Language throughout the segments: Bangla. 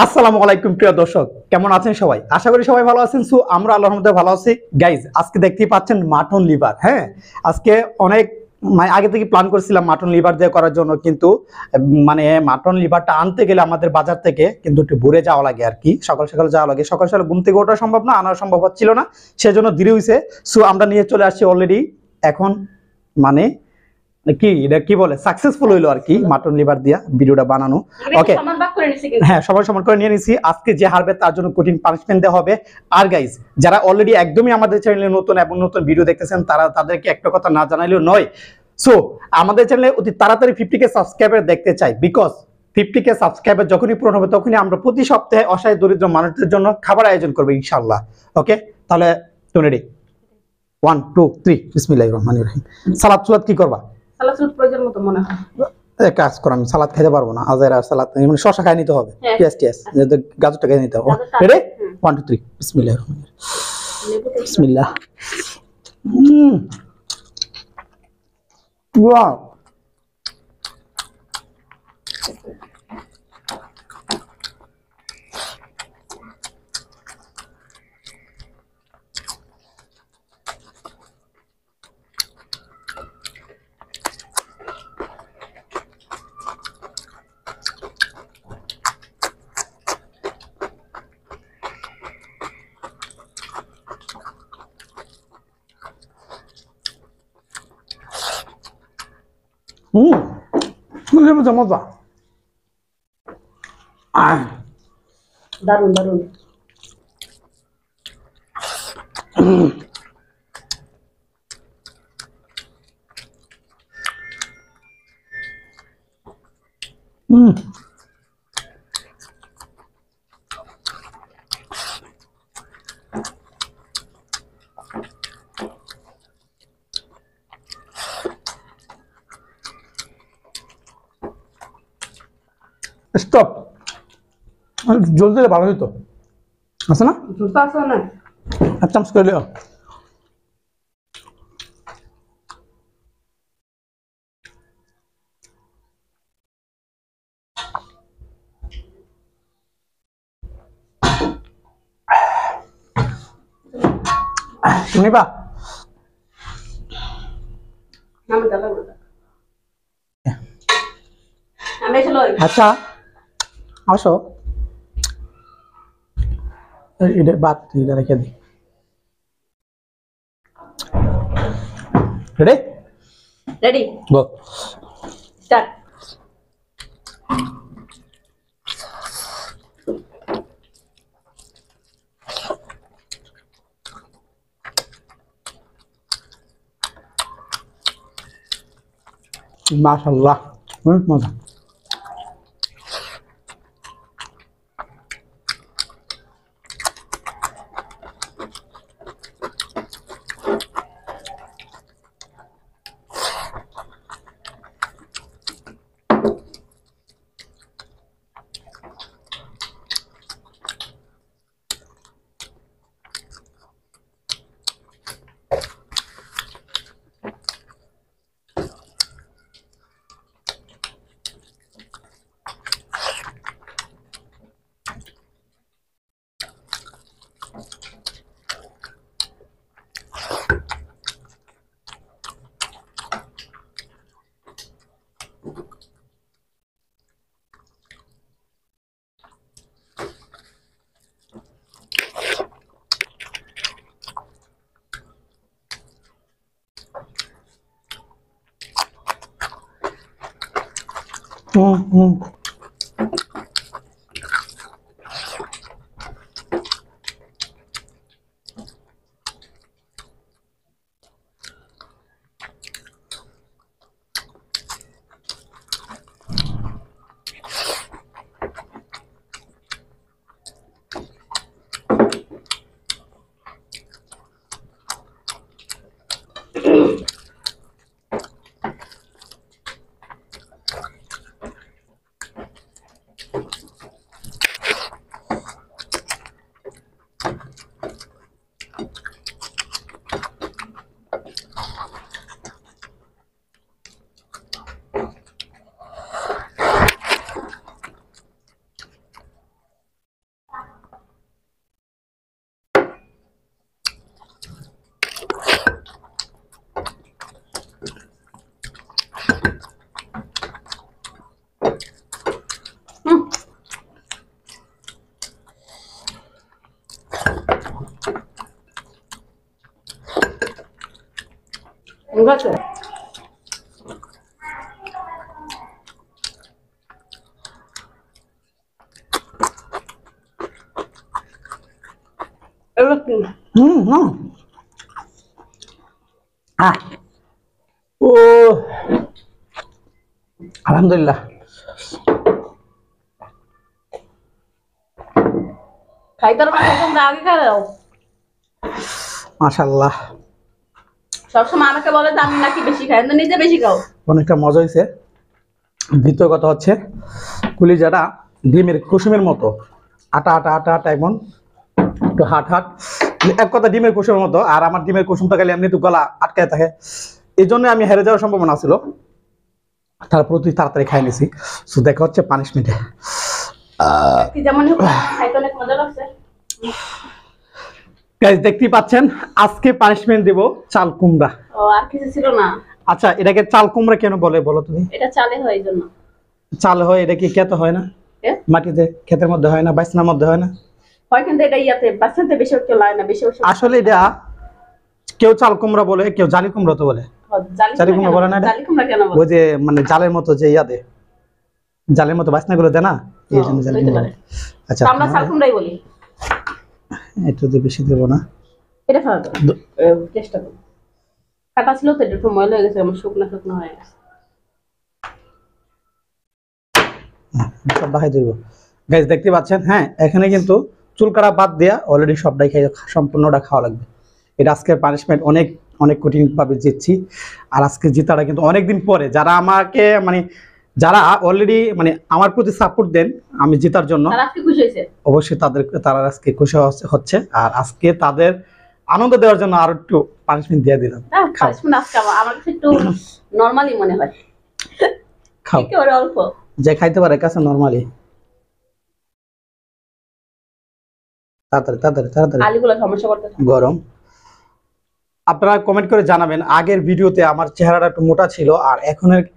আসসালামু আলাইকুম প্রিয় দর্শক, কেমন আছেন সবাই? আশা করি সবাই ভালো আছেন। সো আমরা আল্লাহর রহমতে ভালো আছি। গাইজ, আজকে দেখতেই পাচ্ছেন মাটন লিভার। হ্যাঁ, আজকে অনেক আগে থেকে প্ল্যান করছিলাম মাটন লিভার দিয়ে করার জন্য, কিন্তু মাটন লিভারটা আনতে গেলে আমাদের বাজার থেকে কিন্তু একটু ঘুরে যাওয়া লাগে আর কি। সকাল সকাল যাওয়া লাগে, সকাল সকাল ঘুম থেকে ওঠা সম্ভব না, আনা সম্ভব হচ্ছিল না, সেজন্য দেরি হয়েছে। সো আমরা নিয়ে চলে আসছি অলরেডি। এখন মানে কি এটা কি বলে সাকসেসফুল হইলো আর কি, মাটন লিভার দিয়া ভিডিওটা বানানো। ওকে, হ্যাঁ, সবাই সমান করে নিয়ে নিছি। আজকে যে হারবে তার জন্য কঠিন পানিশমেন্ট দেওয়া হবে। আর গাইজ, যারা অলরেডি একদমই আমাদের চ্যানেলে নতুন এবং নতুন ভিডিও দেখতেছেন, তাদেরকে একটা কথা না জানাইলেও নয়। সো আমাদের চ্যানেলে অতি তাড়াতাড়ি 50K সাবস্ক্রাইবার দেখতে চাই, বিকজ 50K সাবস্ক্রাইবার যখনই পূরণ হবে তখনই আমরা প্রতি সপ্তাহে অসহায় দরিদ্র মানুষদের জন্য খাবার আয়োজন করবো ইনশাআল্লাহ। ওকে, তাহলে তুমি রেডি? 1 2 3 বিসমিল্লাহির রহমানির রহিম। সালাত কি করবা? সালাদ প্রয়োজন মতো মনে হয়। এক কাজ করো, আমি সালাদ খেতে পারবো না, আজাইরা সালাদ মানে শশা খাই নিতে হবে, পেঁয়াজ টিয়াজ, গাজরটা খাই নিতে হবে। রেডি? 1 2 3 বিসমিল্লাহির রহমানির রহিম। বিসমিল্লাহ। ওয়াও, মজা মজা। দারুন দারুন। স্টপ, জল দিলে ভালো হইতো। আছে না? আছে না, এক চামচ করে দিও। শুনিবা? আচ্ছা আসো, এটা বাদ এটা রেখে দিই। রেডি? রেডি, গো স্টার্ট। মাশাআল্লাহ, অনেক মজা। বুঝছো এগুলো কি হুম। ও আলহামদুলিল্লাহ। খাইতে পারো না তোমরা আগে খাই দাও মাশাআল্লাহ। সবসময় আমাকে বলে যে আমি নাকি বেশি খাই কিন্তু নিজে বেশি খাও অনেকটা মজা হয়েছে। দ্বিতীয় কথা হচ্ছে কুলিজাটা ডিমের কুসুমের মতো আটা আটা আটা আটা এমন একটু হাট হাট, এক কথা ডিমের কুসুমের মতো। আর আমার ডিমের কুসুমটা গেলে এমনি তো গলা আটকায় থাকে, এই জন্য আমি হেরে যাওয়ার সম্ভাবনা ছিল। তারপর তুই তাড়াতাড়ি খাই নিছি। সো দেখা হচ্ছে পানিশমেন্টে। যেমন খাইতে অনেক মজা লাগছে। গাইস দেখতেই পাচ্ছেন আজকে পানিশমেন্ট দেব চাল কুমড়া। ও আর কিছু ছিল না। আচ্ছা এটাকে চাল কুমড়া কেন বলে বলো তুমি? এটা চালে হয় এই জন্য। চাল হয়, এটা কি খেতে হয় না? মাটিতে ক্ষেতের মধ্যে হয় না, বাইসনার মধ্যে হয় না? হয় কিন্তু এটা ইয়াতে বাসন্তে বেশি একটু লাগে না, বেশি আসলে এটা কেউ চাল কুমড়া বলে, কেউ জালি কুমড়া তো বলে। জালি কুমড়া বলে না? জালি কুমড়া কেন বলে? ওই যে মানে জালের মতো যে ইয়াদে জালের মতো বাসনা গুলো দেয় না, এই জন্য জালি কুমড়া। আচ্ছা আমরা চাল কুমড়াই বলি। একটু তো বেশি দেব না, এটা ফেলা দাও, চেষ্টা করো। কাটা ছিল তো একটু ময়লা হয়ে গেছে, আমার শুকনো শুকনো হয়ে গেছে। সব দেখাই দেব। গাইস দেখতে পাচ্ছেন, হ্যাঁ এখানে কিন্তু চুল কাটা বাদ দেয়া অলরেডি সবটাই খাই, সম্পূর্ণটা খাওয়া লাগবে। এটা আজকের পানিশমেন্ট। অনেক অনেক কঠিন ভাবে জিতছি। আর আজকে জিতাটা কিন্তু অনেকদিন পরে, যারা আমাকে মানে যারা অলরেডি মানে আমার প্রতি সাপোর্ট দেন আমি জেতার জন্য, তারা আজকে খুশি হয়েছে অবশ্যই তারা আজকে খুশি হচ্ছে। আর আজকে তাদের আনন্দ দেওয়ার জন্য আরো একটু পানিশমেন্ট দিয়ে দিলাম। পানিশমেন্ট আজকে আমার কাছে একটু নরমালি মনে হয়। খাও, একেবারে অল্প যে খাইতে পারে কাছে নরমালি। তাড়াতাড়ি তাড়াতাড়ি তাড়াতাড়ি, আলুগুলো সমস্যা করতেছে গরম। আপনারা কমেন্ট করে জানাবেন আগের ভিডিওতে আমার চেহারাটা একটু মোটা ছিল আর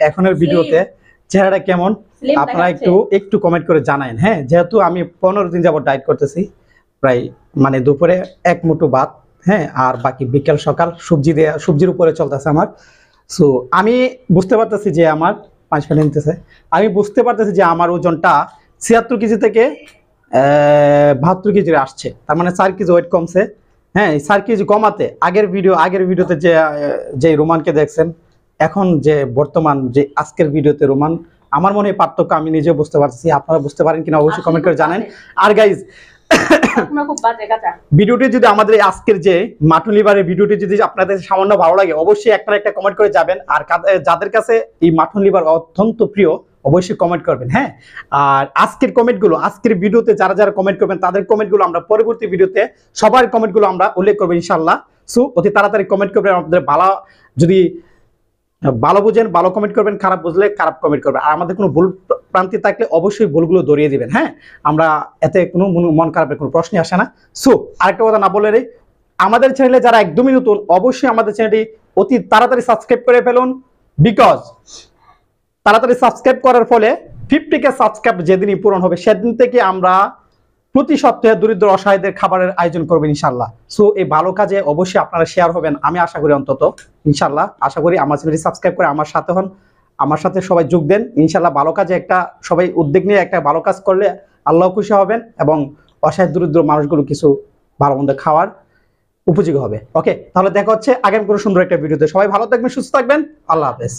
এখনের ভিডিওতে চেহারাটা কেমন, আপনারা একটু কমেন্ট করে জানাবেন। হ্যাঁ যেহেতু আমি 15 দিন যাবত ডায়েট করতেছি, প্রায় মানে দুপুরে এক মুঠো ভাত, হ্যাঁ আর বাকি বিকেল সকাল সবজির উপরে চলতেছে আমার। সো আমি বুঝতে পারতেছি যে আমার 5 কেজি নিতেছে, আমি বুঝতে পারতেছি যে আমার ওজনটা 76 কেজি থেকে 72 কেজি আসছে, তার মানে 4 কেজি ওয়েট কমছে। হ্যাঁ 4 কেজি কমাতে আগের ভিডিওতে যে রোমানকে দেখছেন, এখন যে বর্তমান যে আজকের ভিডিওতে রোমান, আমার মনে হয় পার্থক্য আমি নিজে বুঝতে পারছি। আপনারা বুঝতে পারেন কিনা অবশ্যই কমেন্ট করে জানেন। আর গাইজ ভিডিওটি যদি আমাদের আজকের যে মাটন লিভারের ভিডিওটি যদি আপনাদের সামান্য ভালো লাগে, অবশ্যই একটা কমেন্ট করে যাবেন। আর যাদের কাছে এই মাটন লিভার অত্যন্ত প্রিয় অবশ্যই কমেন্ট করবেন। হ্যাঁ আর আজকের ভিডিওতে যারা কমেন্ট করবেন তাদের কমেন্টগুলো আমরা পরবর্তী ভিডিওতে সবার কমেন্টগুলো আমরা উল্লেখ করবো ইনশাআল্লাহ। সো অতি তাড়াতাড়ি কমেন্ট করবেন। আপনাদের যদি ভালো বুঝেন ভালো কমেন্ট করবেন, খারাপ বুঝলে খারাপ কমেন্ট করবেন। আর আমাদের কোনো ভুল প্রান্তি থাকলে অবশ্যই ভুলগুলো ধরিয়ে দিবেন। হ্যাঁ আমরা এতে কোনো মন খারাপের কোনো প্রশ্নই আসে না। সো আরেকটা কথা না বলে রে, আমাদের চ্যানেলে যারা একদমই নতুন অবশ্যই আমাদের চ্যানেলটি অতি তাড়াতাড়ি সাবস্ক্রাইব করে ফেলুন, বিকজ তাড়াতাড়ি সাবস্ক্রাইব করার ফলে 50K সাবস্ক্রাইব যেদিনই পূরণ হবে সেদিন থেকে আমরা প্রতি সপ্তাহে দরিদ্র অসহায়দের খাবারের আয়োজন করবেন ইনশাআল্লাহ। সো এই ভালো কাজে অবশ্যই আপনারা শেয়ার হবেন, আমি আশা করি অন্তত ইনশাআল্লাহ। আশা করি আমার চ্যানেলটি সাবস্ক্রাইব করে আমার সাথে হন, আমার সাথে সবাই যোগ দেন ইনশাআল্লাহ। ভালো কাজে একটা সবাই উদ্যোগ নিয়ে একটা ভালো কাজ করলে আল্লাহ খুশি হবেন এবং অসহায় দরিদ্র মানুষগুলো কিছু ভালো মন্দ খাওয়ার উপযোগী হবে। ওকে তাহলে দেখা হচ্ছে আগামী কোনো সুন্দর একটা ভিডিওতে। সবাই ভালো থাকবেন, সুস্থ থাকবেন, আল্লাহ হাফেজ।